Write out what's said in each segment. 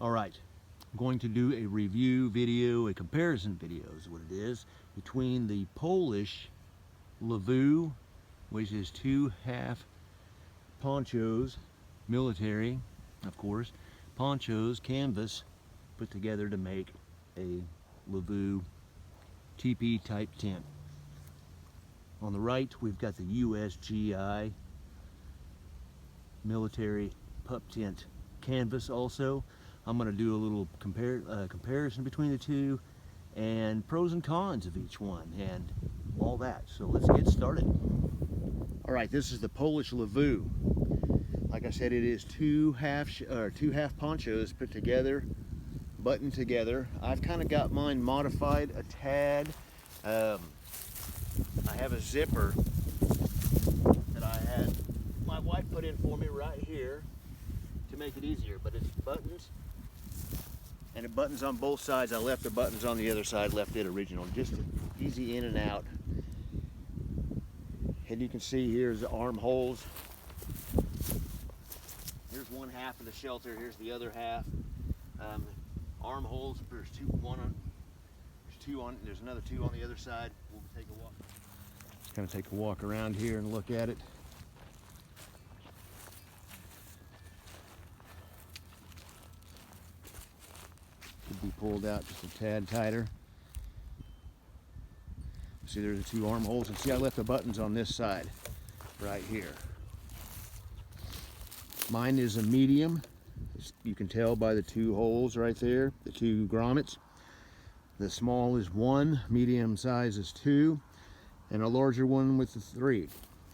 All right, I'm going to do a review video, a comparison video is what it is, between the Polish Lavvu, which is 2 half ponchos, military, of course, ponchos, canvas, put together to make a Lavvu teepee type tent. On the right, we've got the USGI military pup tent canvas also. I'm going to do a little comparison between the two and pros and cons of each one and all that. So let's get started. All right, this is the Polish Lavvu. Like I said, it is two half ponchos put together, buttoned together. I've kind of got mine modified a tad. I have a zipper that I had my wife put in for me right here to make it easier, but it's buttons, and it buttons on both sides. I left the buttons on the other side, left it original, just easy in and out. And you can see here's the armholes. Here's one half of the shelter, here's the other half. Armholes, there's there's another two on the other side. We'll take a walk. Just kind of take a walk around here and look at it. Could be pulled out just a tad tighter. See, there's the two armholes, and see I left the buttons on this side right here. Mine is a medium. You can tell by the two holes right there, the two grommets. The small is 1, medium size is 2, and a larger one with the 3.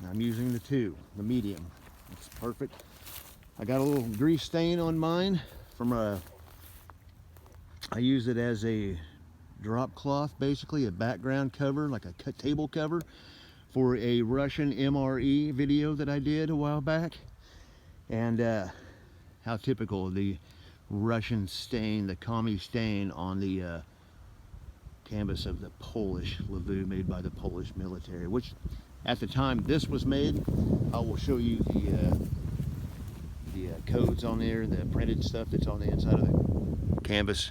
I'm using the 2, the medium. It's perfect. I got a little grease stain on mine from I use it as a drop cloth, basically a background cover, like a table cover for a Russian MRE video that I did a while back. And how typical of the Russian stain, the commie stain on the canvas of the Polish Lavvu made by the Polish military, which at the time this was made, I will show you the codes on there, the printed stuff that's on the inside of the canvas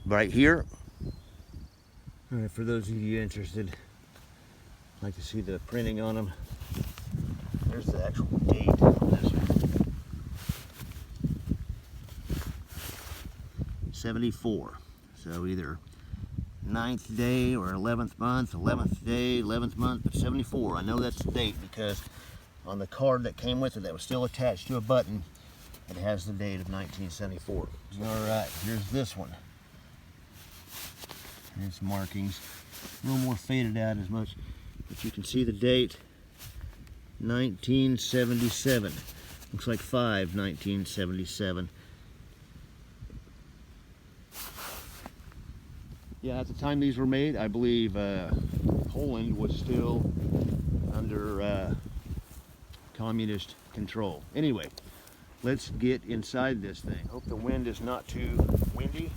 right here. All right, for those of you interested, I'd like to see the printing on them. There's the actual date on this one. 74. So either 9th day or 11th month, 11th day, 11th month, but 74. I know that's the date because on the card that came with it that was still attached to a button, it has the date of 1974. All right, here's this one. Here's markings. A little more faded out as much, but you can see the date, 1977. Looks like 5/1977. Yeah, at the time these were made, I believe Poland was still under communist control. Anyway, let's get inside this thing. Hope the wind is not too windy.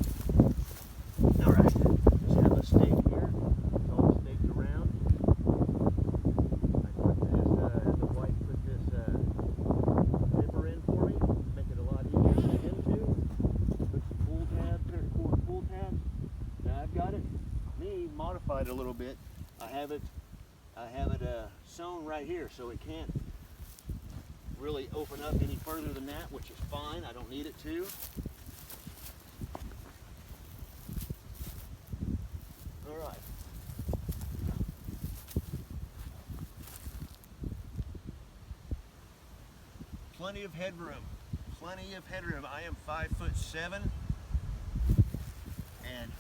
All right, just have a stake here. It's all staked around. I put this, the wife put this zipper in for me to make it a lot easier to get into. Put some pull tabs, paracord pull tabs. Now I've got it modified a little bit. I have it sewn right here, so it can't really open up any further than that, which is fine. I don't need it to. All right. Plenty of headroom. Plenty of headroom. I am 5'7", and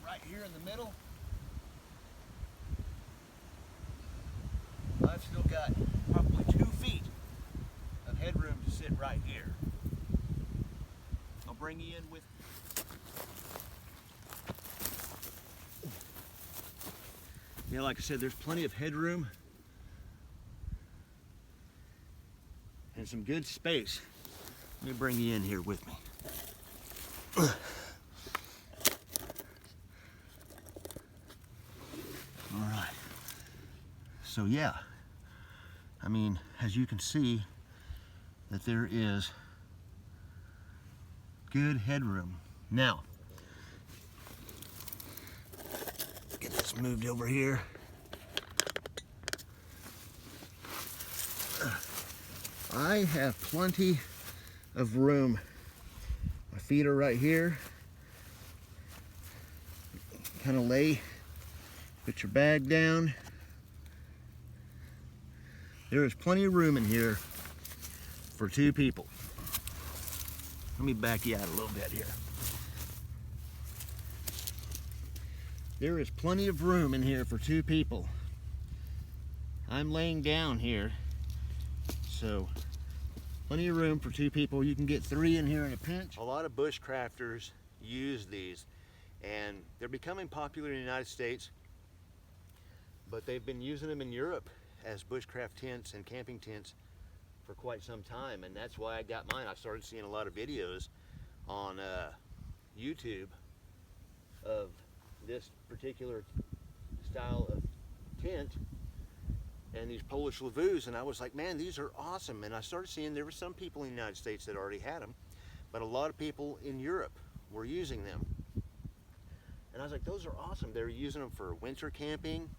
right here in the middle, I've still got probably 2 feet of headroom to sit right here. I'll bring you in with yeah, like I said, there's plenty of headroom and some good space. Let me bring you in here with me. All right. So yeah, I mean, as you can see, that there is good headroom. Now, get this moved over here. I have plenty of room. My feet are right here. Kind of lay, put your bag down. There is plenty of room in here for 2 people. Let me back you out a little bit here. There is plenty of room in here for 2 people. I'm laying down here, so plenty of room for 2 people. You can get 3 in here in a pinch. A lot of bushcrafters use these, and they're becoming popular in the United States, but they've been using them in Europe as bushcraft tents and camping tents for quite some time, and that's why I got mine. I started seeing a lot of videos on YouTube of this particular style of tent and these Polish Lavvus, and I was like, man, these are awesome. And I started seeing there were some people in the United States that already had them, but a lot of people in Europe were using them. And I was like, those are awesome. They're using them for winter camping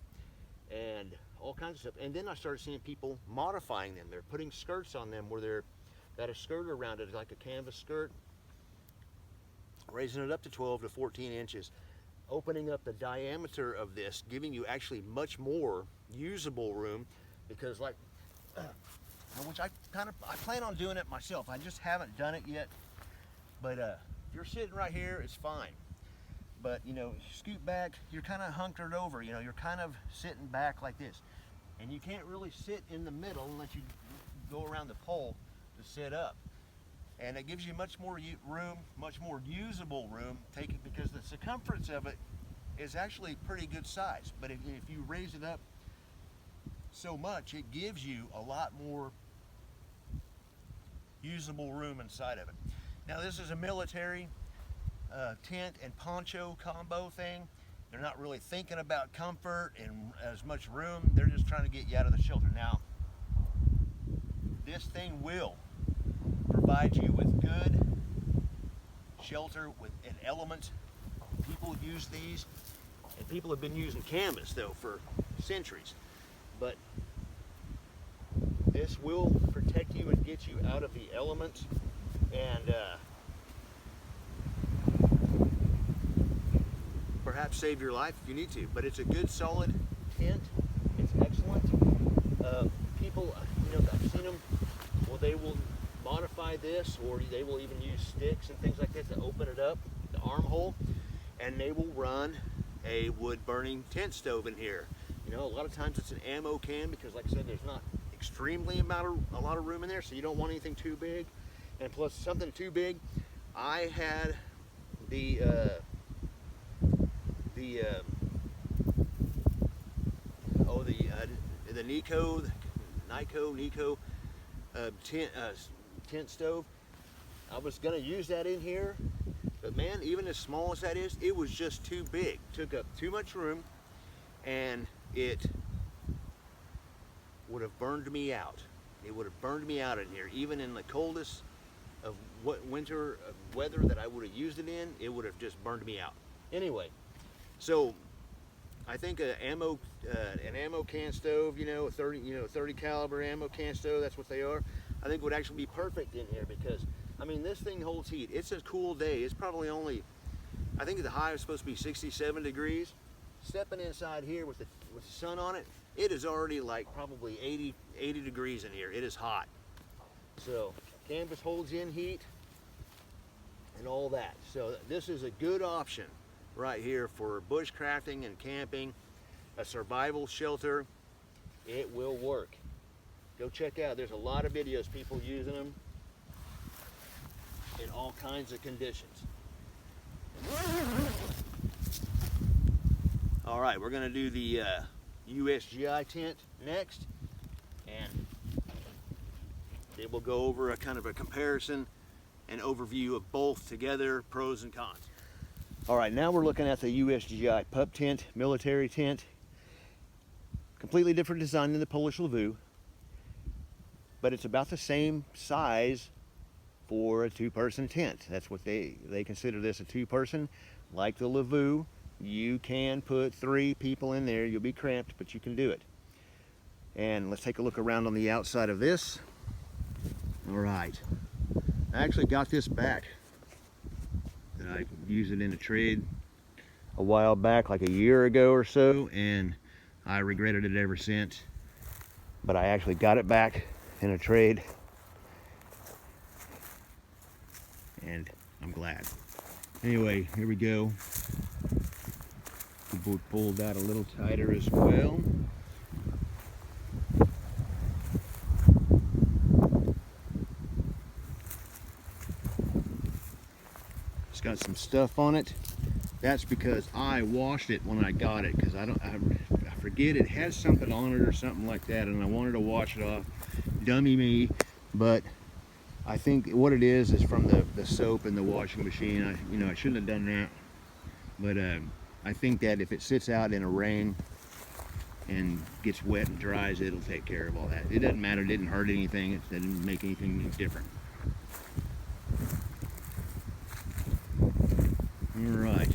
and all kinds of stuff. And then I started seeing people modifying them. They're putting skirts on them where they're got a skirt around it, like a canvas skirt, raising it up to 12 to 14 inches, opening up the diameter of this, giving you actually much more usable room, because like, which I plan on doing it myself. I just haven't done it yet. But if you're sitting right here, it's fine. But you know, scoot back, you're kind of hunkered over, you know, you're kind of sitting back like this. And you can't really sit in the middle unless you go around the pole to sit up. And it gives you much more room, much more usable room, because the circumference of it is actually pretty good size. But if you raise it up so much, it gives you a lot more usable room inside of it. Now this is a military tent and poncho combo thing. They're not really thinking about comfort and as much room. They're just trying to get you out of the shelter. Now, this thing will provide you with good shelter with an element. People use these, and people have been using canvas though for centuries. But this will protect you and get you out of the elements, and perhaps save your life if you need to. But it's a good solid tent. It's excellent. People, you know, I've seen them, well, they will modify this, or they will even use sticks and things like that to open it up, the armhole, and they will run a wood burning tent stove in here. You know, a lot of times it's an ammo can, because like I said, there's not extremely a lot of room in there, so you don't want anything too big. And plus something too big, I had the Nico tent stove. I was gonna use that in here, but man, even as small as that is, it was just too big. Took up too much room, and it would have burned me out. It would have burned me out in here, even in the coldest of winter weather that I would have used it in. It would have just burned me out. Anyway, so I think an ammo can stove, you know, a 30 caliber ammo can stove, that's what they are, I think would actually be perfect in here, because I mean, this thing holds heat. It's a cool day. It's probably only, I think the high is supposed to be 67 degrees. Stepping inside here with the sun on it, it is already like probably 80 degrees in here. It is hot. So canvas holds in heat and all that. So this is a good option right here for bushcrafting and camping, a survival shelter. It will work. Go check out. There's a lot of videos, people using them in all kinds of conditions. All right, we're gonna do the USGI tent next, and then we'll go over a kind of a comparison and overview of both together, pros and cons. All right, now we're looking at the USGI Pup tent, military tent. Completely different design than the Polish Lavvu, but it's about the same size for a two-person tent. That's what they consider this, a two-person. Like the Lavvu, you can put 3 people in there. You'll be cramped, but you can do it. And let's take a look around on the outside of this. All right, I actually got this back. I used it in a trade a while back, like a year ago or so, and I regretted it ever since. But I actually got it back in a trade, and I'm glad. Anyway, here we go. The boat pulled that a little tighter as well. It's got some stuff on it. That's because I washed it when I got it, because I forget it has something on it or something like that, and I wanted to wash it off. Dummy me. But I think what it is from the soap in the washing machine. I shouldn't have done that. But I think that if it sits out in a rain and gets wet and dries, it'll take care of all that. It doesn't matter. It didn't hurt anything. It didn't make anything different. All right,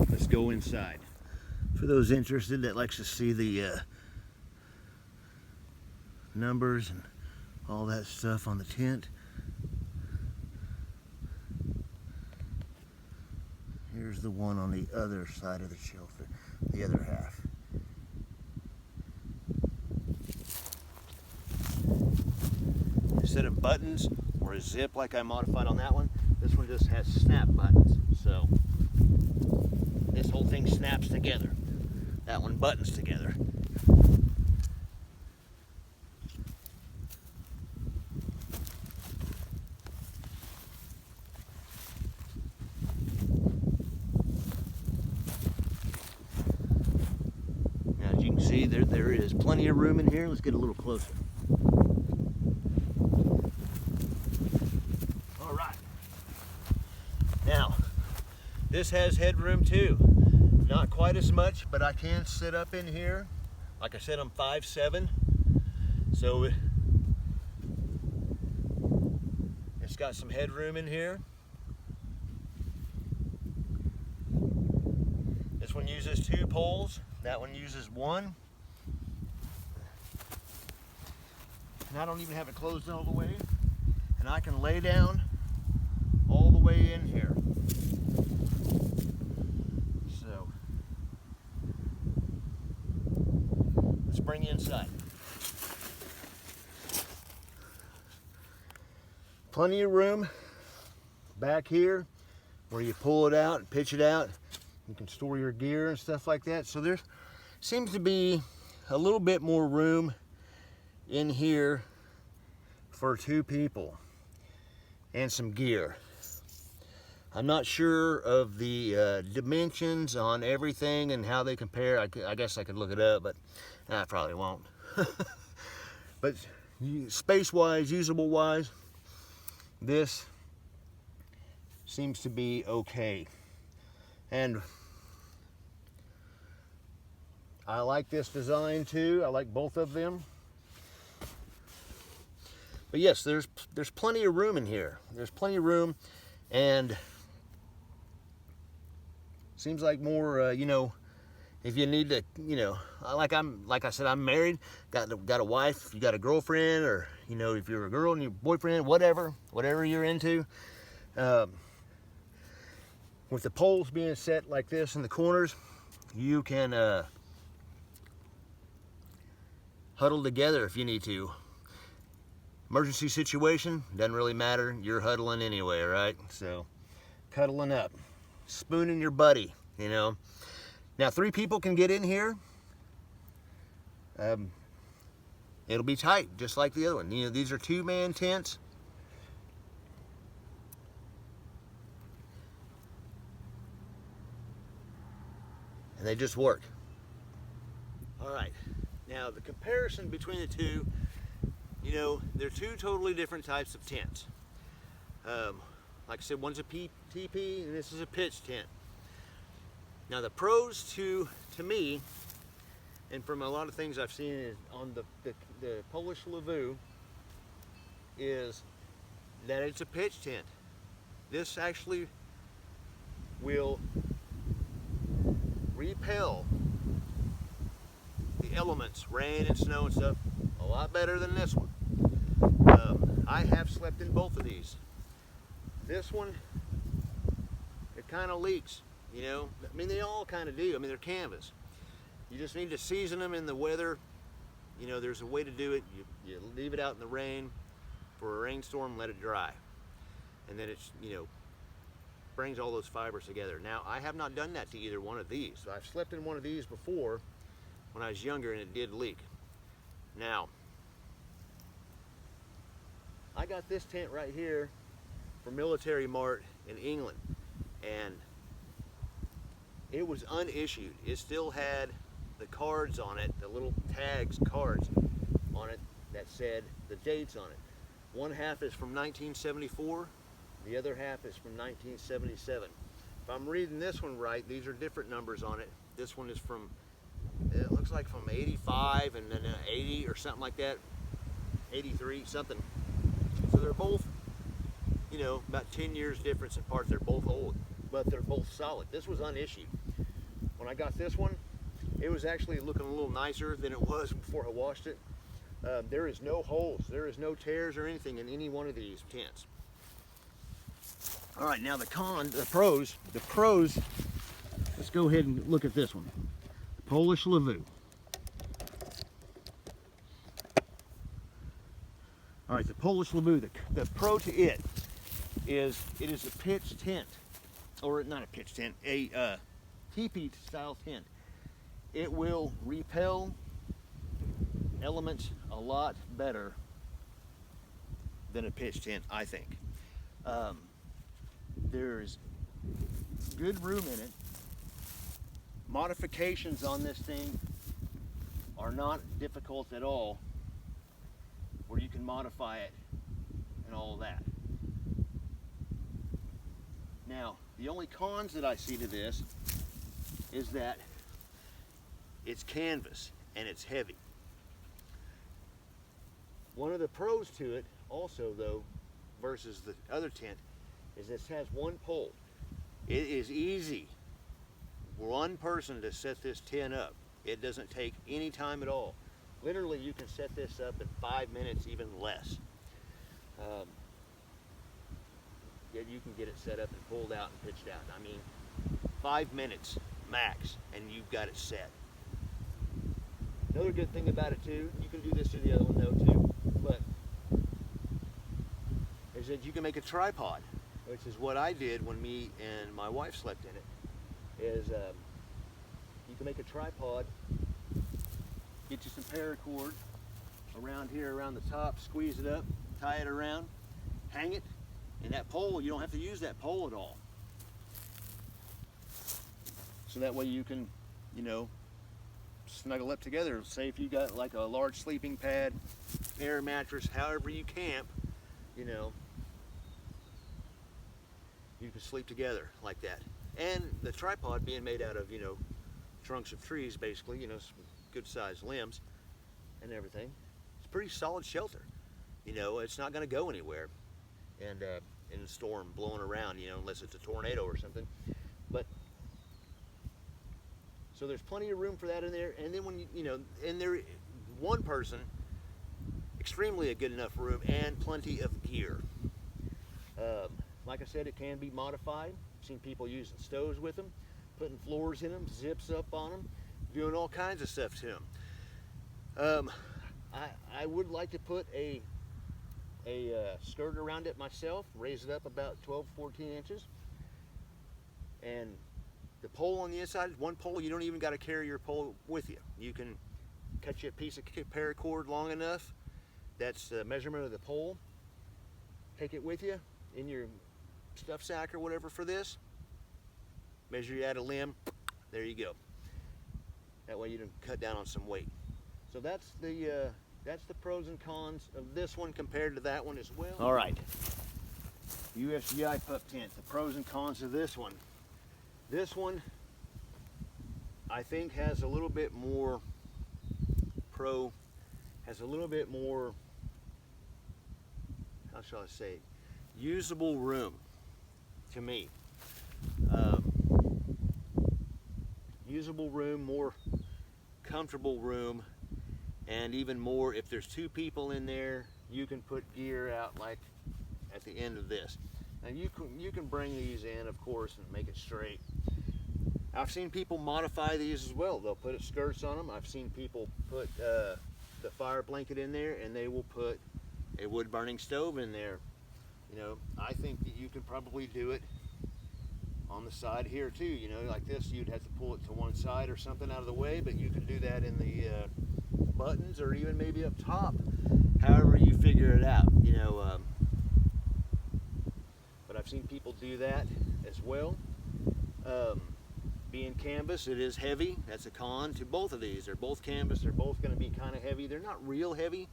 let's go inside. For those interested that likes to see the numbers and all that stuff on the tent, here's the one on the other side of the shelter, the other half. Instead of buttons or a zip like I modified on that one, this one just has snap buttons. So this whole thing snaps together. That one buttons together. Now, as you can see, there is plenty of room in here. Let's get a little closer. All right. Now, this has headroom too. Not quite as much, but I can sit up in here. Like I said, I'm 5'7", so it's got some headroom in here. This one uses 2 poles. That one uses 1. And I don't even have it closed all the way. And I can lay down all the way in here. So let's bring you inside. Plenty of room back here where you pull it out and pitch it out. You can store your gear and stuff like that. So there seems to be a little bit more room in here for 2 people and some gear. I'm not sure of the dimensions on everything and how they compare. I guess I could look it up, but I probably won't. But space-wise, usable-wise, this seems to be okay. And I like this design too. I like both of them. But yes, there's plenty of room in here. There's plenty of room, and seems like more, if you need to, like I said, I'm married, got a wife, you got a girlfriend, or if you're a girl and your boyfriend, whatever you're into. With the poles being set like this in the corners, you can huddle together if you need to. Emergency situation, doesn't really matter. You're huddling anyway, right? So, cuddling up, spooning your buddy, Now, 3 people can get in here. It'll be tight, just like the other one. These are 2-man tents. And they just work. All right. Now, the comparison between the two, they're 2 totally different types of tents. Like I said, one's a TP and this is a pitch tent. Now, the pros to me, and from a lot of things I've seen on the Polish Lavvu, is that it's a pitch tent. This actually will repel the elements, rain and snow and stuff, a lot better than this one. I have slept in both of these. This one, it kind of leaks, you know. I mean, they all kind of do. I mean, they're canvas. You just need to season them in the weather. You know, there's a way to do it. You leave it out in the rain for a rainstorm, let it dry. And then it's, you know, brings all those fibers together. Now, I have not done that to either one of these. So I've slept in one of these before when I was younger and it did leak. Now, I got this tent right here from Military Mart in England, and it was unissued. It still had the cards on it, the little tags, cards on it that said the dates on it. One half is from 1974, the other half is from 1977. If I'm reading this one right, these are different numbers on it. This one is from, it looks like from 85 and then 80 or something like that, 83, something. So they're both, you know, about 10 years difference in parts. They're both old, but they're both solid. This was unissued. When I got this one, it was actually looking a little nicer than it was before I washed it. There is no holes, there is no tears or anything in any one of these tents. All right, now the pros, let's go ahead and look at this one. The Polish Lavvu. All right, the Polish Lavvu, the pro to it is a pitch tent, or not a pitch tent, a teepee style tent. It will repel elements a lot better than a pitch tent, I think. There's good room in it. Modifications on this thing are not difficult at all, where you can modify it and all that. Now, the only cons that I see to this is that it's canvas and it's heavy. One of the pros to it also, though, versus the other tent, is this has one pole. It is easy, one person to set this tent up. It doesn't take any time at all. Literally, you can set this up in 5 minutes, even less. Yet you can get it set up and pulled out and pitched out. I mean, 5 minutes max, and you've got it set. Another good thing about it too, you can do this to the other one though too, but is that you can make a tripod, which is what I did when me and my wife slept in it. Is you can make a tripod, get you some paracord around here, around the top, squeeze it up, tie it around, hang it, and that pole, you don't have to use that pole at all. So that way you can, you know, snuggle up together. Say if you got like a large sleeping pad, air mattress, however you camp, you know, you can sleep together like that. And the tripod being made out of, you know, trunks of trees, basically, you know, some good sized limbs and everything. It's pretty solid shelter. You know, it's not going to go anywhere and in a storm blowing around, you know, unless it's a tornado or something. But so there's plenty of room for that in there. And then when you know, and there, one person, extremely a good enough room and plenty of gear. Like I said, it can be modified. I've seen people using stoves with them, putting floors in them, zips up on them, doing all kinds of stuff to them. I would like to put a skirt around it myself, raise it up about 12, 14 inches. And the pole on the inside is one pole. You don't even got to carry your pole with you. You can cut you a piece of paracord long enough. That's the measurement of the pole. Take it with you in your stuff sack or whatever for this. Measure you out a limb. There you go. That way you can cut down on some weight. So that's the pros and cons of this one compared to that one as well. All right. USGI Pup tent. The pros and cons of this one. This one, I think, has a little bit more has a little bit more, how shall I say, usable room to me. Usable room, more comfortable room, and even more if there's two people in there, you can put gear out like at the end of this. Now you can bring these in, of course, and make it straight. I've seen people modify these as well. They'll put skirts on them. I've seen people put the fire blanket in there, and they will put a wood burning stove in there. You know, I think that you can probably do it on the side here too. You know, like this, you'd have to pull it to one side or something out of the way, but you can do that in the buttons, or even maybe up top, however you figure it out. You know, but I've seen people do that as well. Being canvas, it is heavy. That's a con to both of these. They're both canvas. They're both going to be kind of heavy. They're not real heavy,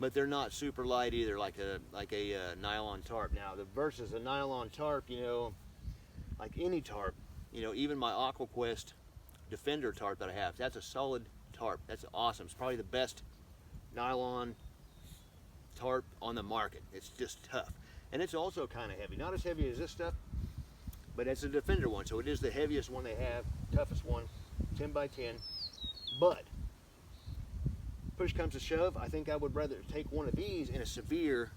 but they're not super light either, like a nylon tarp. Now, versus a nylon tarp, you know, like any tarp, you know, even my AquaQuest Defender tarp that I have, that's a solid tarp. That's awesome. It's probably the best nylon tarp on the market. It's just tough, and it's also kind of heavy. Not as heavy as this stuff, but it's a Defender one, so it is the heaviest one they have, toughest one, 10 by 10. But push comes to shove, I think I would rather take one of these in a severe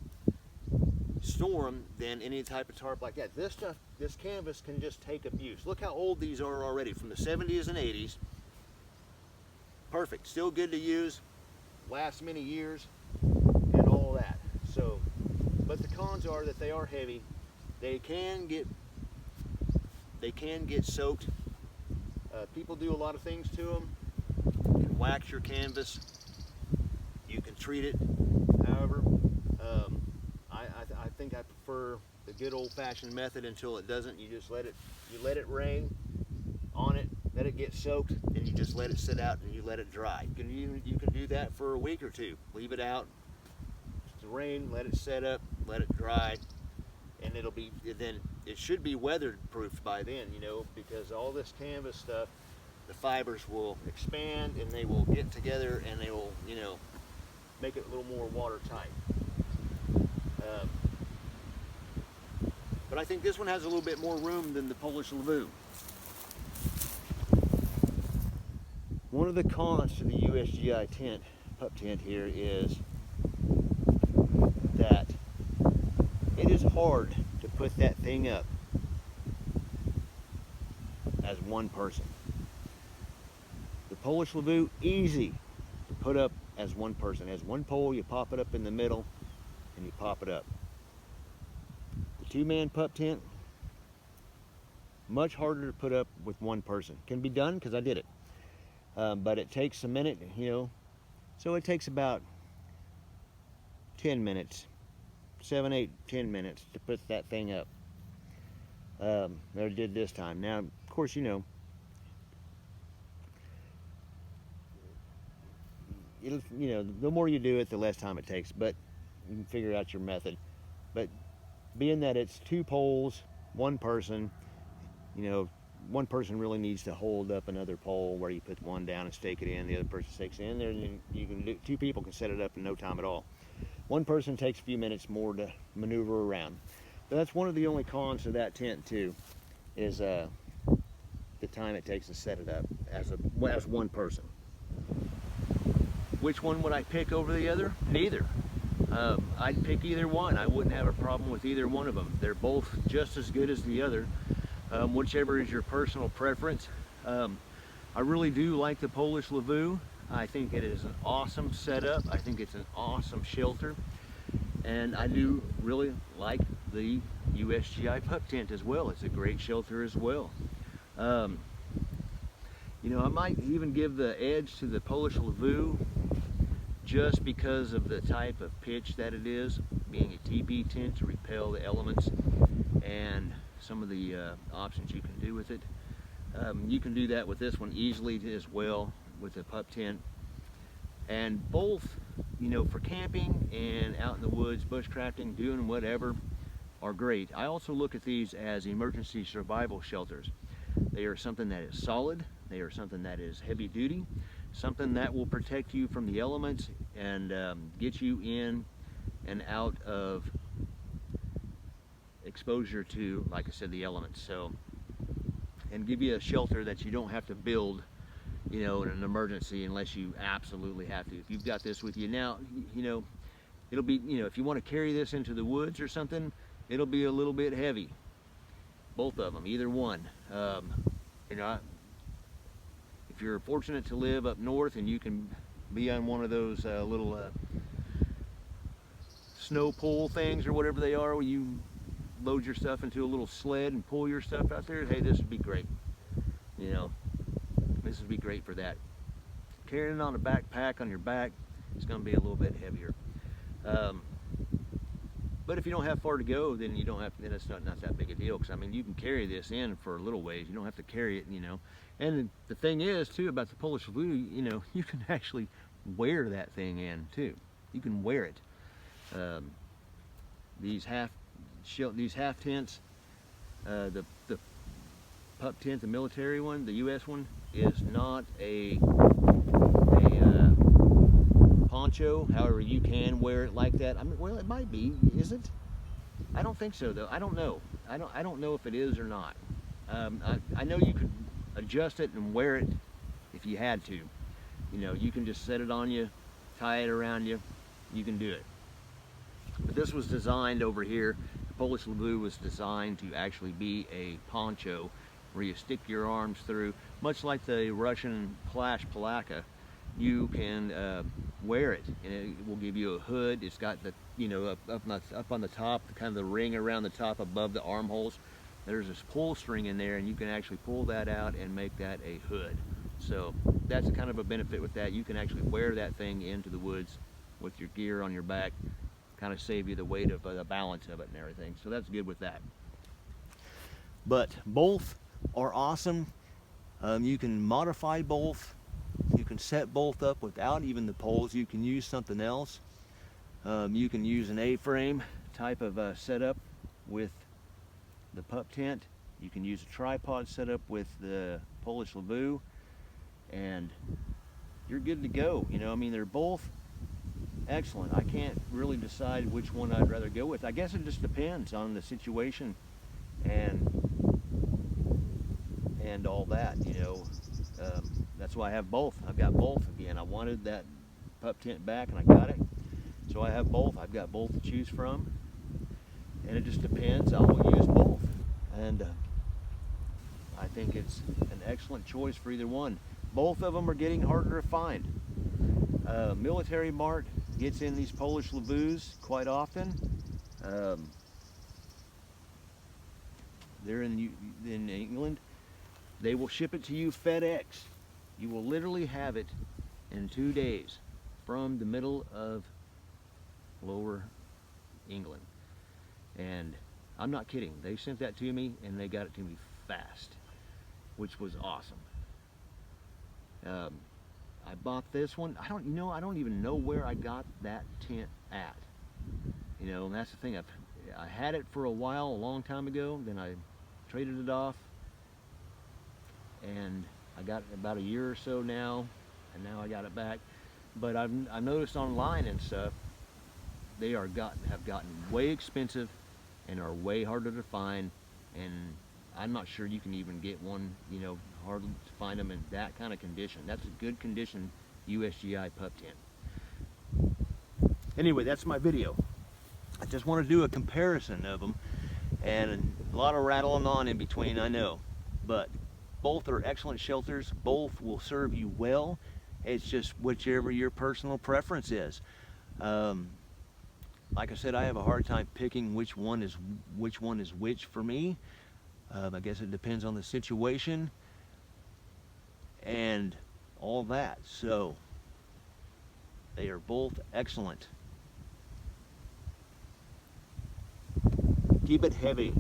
storm than any type of tarp like that. This stuff, this canvas can just take abuse. Look how old these are already, from the 70s and 80s. Perfect, still good to use, lasts many years, and all that. So, but the cons are that they are heavy. They can get soaked. People do a lot of things to them. You can wax your canvas. You can treat it. However, I think I prefer the good old-fashioned method until it doesn't. You just let it rain on it, let it get soaked, and you just let it sit out and you let it dry. You can do that for a week or two. Leave it out to rain, let it set up, let it dry, and then it should be weatherproof by then, you know, because all this canvas stuff, the fibers will expand and they will get together and they will, you know, make it a little more watertight. But I think this one has a little bit more room than the Polish Lavvu. One of the cons to the USGI pup tent here is that it is hard to put that thing up as one person. The Polish Lavvu, easy to put up as one person. It has one pole, you pop it up in the middle, and you pop it up. The two-man pup tent, much harder to put up with one person. Can be done, because I did it. But it takes a minute, you know, so it takes about 10 minutes, 7, 8, 10 minutes to put that thing up. That I did this time. Now, of course, you know, the more you do it, the less time it takes, but you can figure out your method. But being that it's two poles, one person, you know, one person really needs to hold up another pole where you put one down and stake it in, the other person stakes it in there, and you can do, two people can set it up in no time at all. One person takes a few minutes more to maneuver around. But that's one of the only cons to that tent too, is the time it takes to set it up as one person. Which one would I pick over the other? Neither. I'd pick either one. I wouldn't have a problem with either one of them. They're both just as good as the other. Whichever is your personal preference. I really do like the Polish Lavvu. I think it is an awesome setup. I think it's an awesome shelter. And I do really like the USGI Pup tent as well. It's a great shelter as well. You know, I might even give the edge to the Polish Lavvu just because of the type of pitch that it is, being a TP tent to repel the elements and some of the options you can do with it. You can do that with this one easily as well with the pup tent. And both, you know, for camping and out in the woods, bushcrafting, doing whatever, are great. I also look at these as emergency survival shelters. They are something that is solid. They are something that is heavy duty, something that will protect you from the elements and get you in and out of exposure to, like I said, the elements. So, and give you a shelter that you don't have to build, you know, in an emergency unless you absolutely have to. If you've got this with you now, you know, it'll be, you know, if you want to carry this into the woods or something, it'll be a little bit heavy. Both of them, either one. You know, if you're fortunate to live up north and you can be on one of those little snow pull things or whatever they are, where you load your stuff into a little sled and pull your stuff out there, hey, this would be great. You know, this would be great for that. Carrying it on a backpack on your back, it's going to be a little bit heavier. But if you don't have far to go, then you don't have. Then it's not that big a deal. Because I mean, you can carry this in for a little ways. You don't have to carry it, you know. And the thing is, too, about the Polish Lavvu, you know, you can actually wear that thing in too. You can wear it. These half tents, the pup tent, the military one, the U.S. one, is not a poncho. However, you can wear it like that. I mean, well, it might be. Is it? I don't think so, though. I don't know. I don't know if it is or not. I know you could adjust it and wear it if you had to. You know, you can just set it on you, tie it around you. You can do it. But this was designed over here. The Polish Lavvu was designed to actually be a poncho where you stick your arms through, much like the Russian Plash Palaka. You can wear it, and it will give you a hood. It's got the, you know, up on the top, kind of the ring around the top above the armholes. There's this pull string in there, and you can actually pull that out and make that a hood. So that's kind of a benefit with that. You can actually wear that thing into the woods with your gear on your back, kind of save you the weight of the balance of it and everything. So that's good with that. But both are awesome. You can modify both. You can set both up without even the poles. You can use something else. You can use an A-frame type of setup with the pup tent. You can use a tripod setup with the Polish Lavvu, and you're good to go. You know, I mean, they're both excellent. I can't really decide which one I'd rather go with. I guess it just depends on the situation and all that, you know. That's why I have both. I've got both. Again, I wanted that pup tent back and I got it. So I have both. I've got both to choose from. And it just depends. I will use both. And I think it's an excellent choice for either one. Both of them are getting harder to find. Military Mart gets in these Polish Lavvus quite often. They're in England. They will ship it to you FedEx. You will literally have it in 2 days from the middle of lower England. And I'm not kidding. They sent that to me and they got it to me fast, which was awesome. I bought this one. I don't even know where I got that tent at. You know, and that's the thing. I had it for a while, a long time ago. Then I traded it off, and I got it about a year or so now, and now I got it back. But I've noticed online and stuff, they have gotten way expensive and are way harder to find, and I'm not sure you can even get one, you know, hard to find them in that kind of condition. That's a good condition USGI pup tent. Anyway, that's my video. I just want to do a comparison of them, and a lot of rattling on in between, I know, but both are excellent shelters. Both will serve you well. It's just whichever your personal preference is. Like I said, I have a hard time picking which one is which for me. I guess it depends on the situation and all that. So they are both excellent. Keep it heavy.